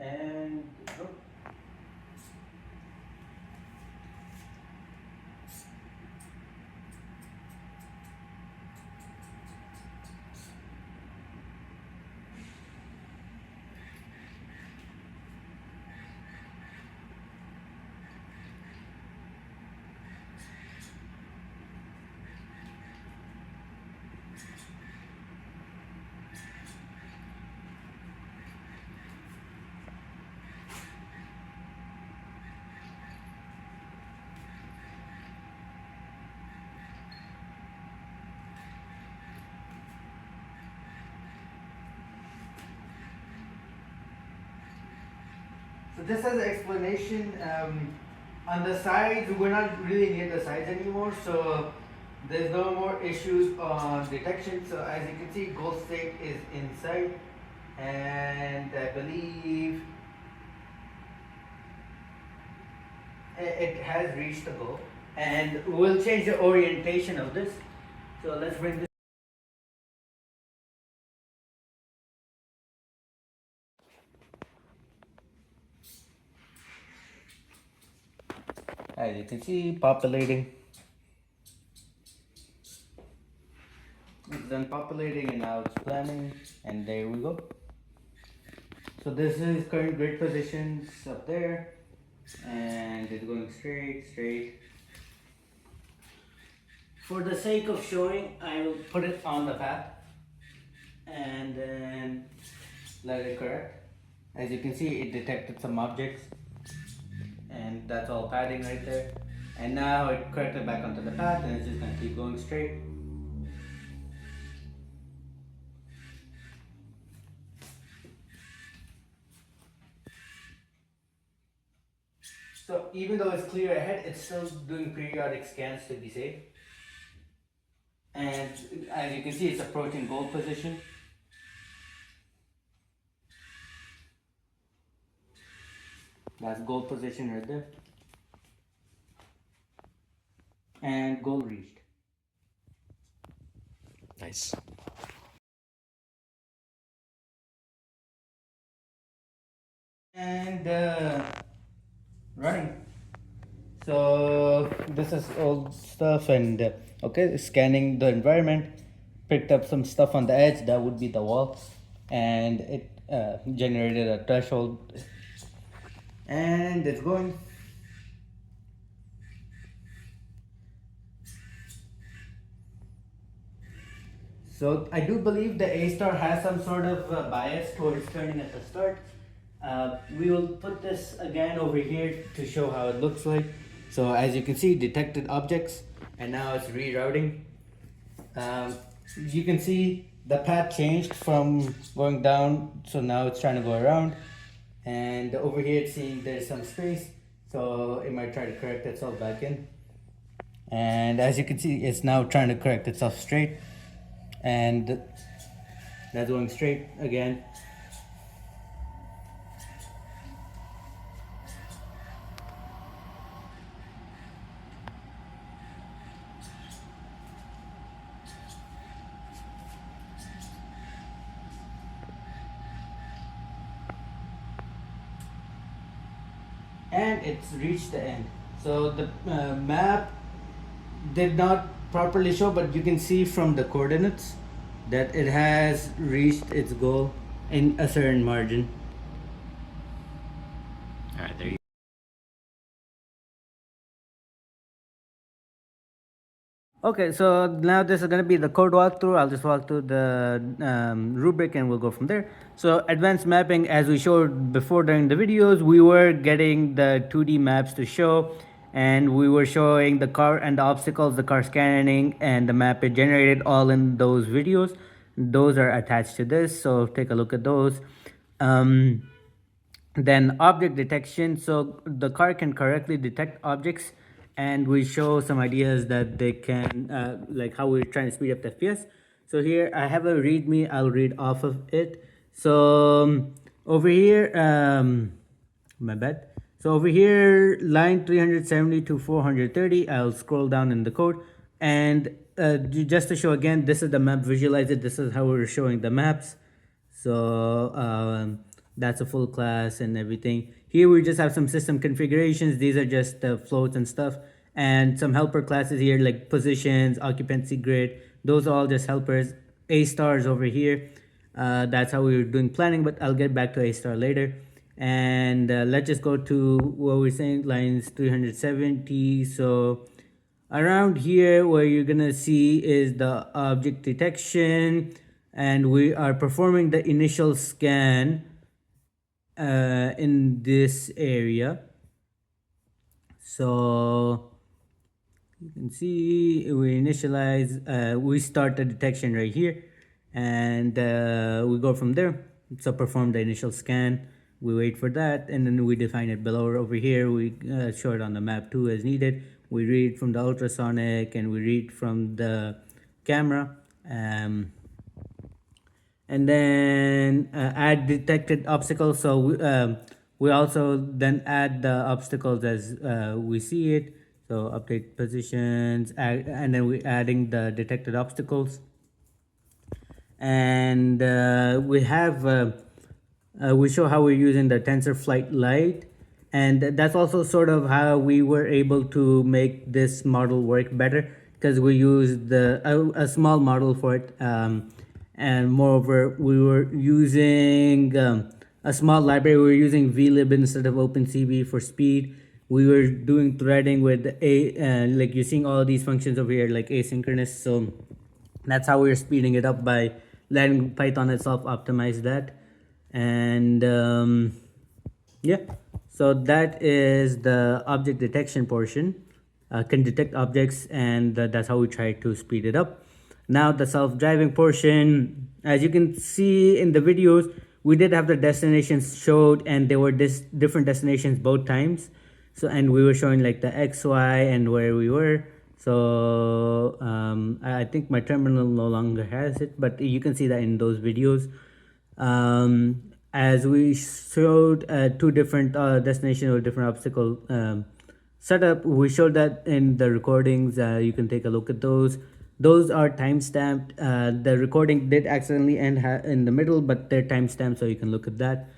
and oh, so this has an explanation. On the sides, we're not really near the sides anymore, so there's no more issues on detection. So as you can see, goal state is inside, and I believe it has reached the goal. And we'll change the orientation of this. So let's bring this. As you can see, populating. It's done populating and now it's planning, and there we go. So this is current grid positions up there, and it's going straight. For the sake of showing, I will put it on the path and then let it correct. As you can see, it detected some objects, and that's all padding right there. And now it corrected back onto the path, and it's just gonna keep going straight. So even though it's clear ahead, it's still doing periodic scans to be safe. And as you can see, it's approaching goal position. That's goal position right there. And goal reached. Nice. And running. So this is old stuff, and okay, scanning the environment, picked up some stuff on the edge, that would be the wall, and it generated a threshold, and it's going. So I do believe the A star has some sort of bias towards turning at the start. We will put this again over here to show how it looks like. So as you can see, detected objects, and now it's rerouting. You can see the path changed from going down, so now it's trying to go around. And over here it's seeing there's some space, so it might try to correct itself back in. And as you can see, it's now trying to correct itself straight, and that's going straight again. And it's reached the end. So the map did not properly show, but you can see from the coordinates that it has reached its goal in a certain margin. All right, there you Okay, so now this is going to be the code walkthrough. I'll just walk through the rubric and we'll go from there. So advanced mapping, as we showed before during the videos, we were getting the 2D maps to show, and we were showing the car and the obstacles, the car scanning, and the map it generated all in those videos. Those are attached to this, so take a look at those. Then object detection, so the car can correctly detect objects, and we show some ideas that they can like how we're trying to speed up the FPS. So here I have a readme, I'll read off of it. So over here, my bad. So over here, line 370 to 430, I'll scroll down in the code, and just to show again, this is the map visualizer. This is how we're showing the maps. So That's a full class and everything. Here we just have some system configurations. These are just the floats and stuff, and some helper classes here like positions, occupancy grid. Those are all just helpers. A stars over here. That's how we were doing planning, but I'll get back to A star later. And let's just go to what we're saying, lines 370. So around here, where you're gonna see is the object detection, and we are performing the initial scan in this area. So you can see we initialize, we start the detection right here, and we go from there. So perform the initial scan, we wait for that, and then we define it below. Over here we show it on the map too as needed. We read from the ultrasonic and we read from the camera, and then add detected obstacles. So we also then add the obstacles as we see it. So update positions, and then we adding the detected obstacles. And we show how we're using the TensorFlight Lite, and that's also sort of how we were able to make this model work better, because we used a small model for it, and moreover we were using a small library. We were using vlib instead of OpenCV for speed. We were doing threading with like you're seeing all these functions over here like asynchronous. So that's how we were speeding it up, by letting Python itself optimize that. And yeah, so that is the object detection portion. Can detect objects, and that's how we try to speed it up. Now the self-driving portion, as you can see in the videos, we did have the destinations showed, and there were different destinations both times. So, and we were showing like the X, Y, and where we were. So I think my terminal no longer has it, but you can see that in those videos. As we showed two different destinations or different obstacle setup, we showed that in the recordings. You can take a look at those. Those are timestamped. The recording did accidentally end in the middle, but they're timestamped, so you can look at that.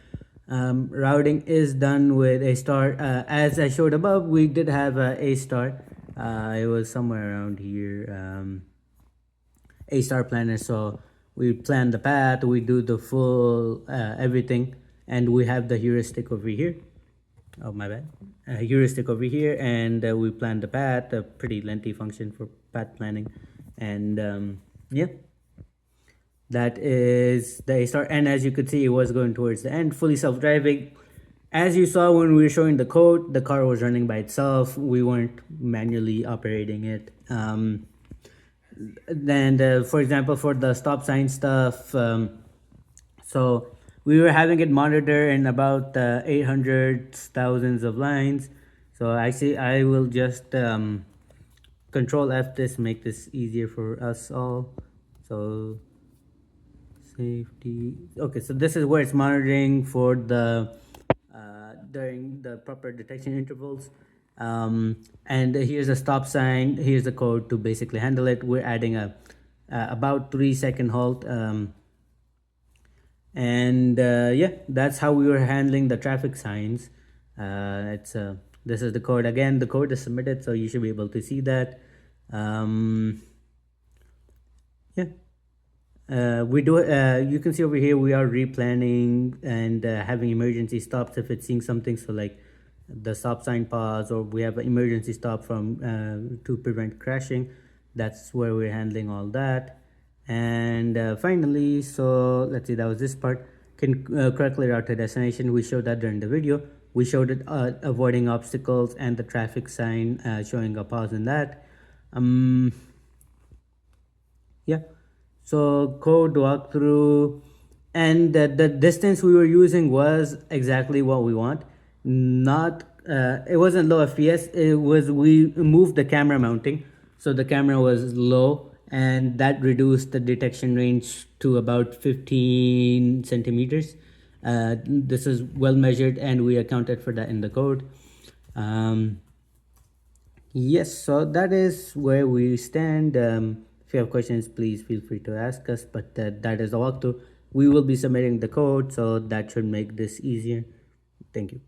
Routing is done with A star. As I showed above, we did have A star. It was somewhere around here. A star planner. So we plan the path, we do the full everything, and we have the heuristic over here. Oh, my bad. Heuristic over here, and we plan the path, a pretty lengthy function for path planning. And yeah, that is the A star. And as you could see, it was going towards the end, fully self-driving. As you saw when we were showing the code, the car was running by itself. We weren't manually operating it. Then, for example, for the stop sign stuff, so we were having it monitor in about 800 thousands of lines. So actually, I will just Control F this, make this easier for us all. So safety. Okay, so this is where it's monitoring for the during the proper detection intervals. And here's a stop sign. Here's the code to basically handle it. We're adding a about 3-second halt. Yeah, that's how we were handling the traffic signs. This is the code. Again, the code is submitted, so you should be able to see that. Yeah. We do. You can see over here we are replanning and having emergency stops if it's seeing something. So like the stop sign pause, or we have an emergency stop from to prevent crashing. That's where we're handling all that. And finally, so let's see, that was this part. Can correctly route to destination. We showed that during the video. We showed it avoiding obstacles and the traffic sign showing a pause in that. Yeah. So code walkthrough, and the distance we were using was exactly what we want. Not it wasn't low FPS. It was, we moved the camera mounting, so the camera was low, and that reduced the detection range to about 15 centimeters. This is well measured, and we accounted for that in the code. Yes, so that is where we stand. If you have questions, please feel free to ask us. But that is the walkthrough. we will be submitting the code, so that should make this easier. Thank you.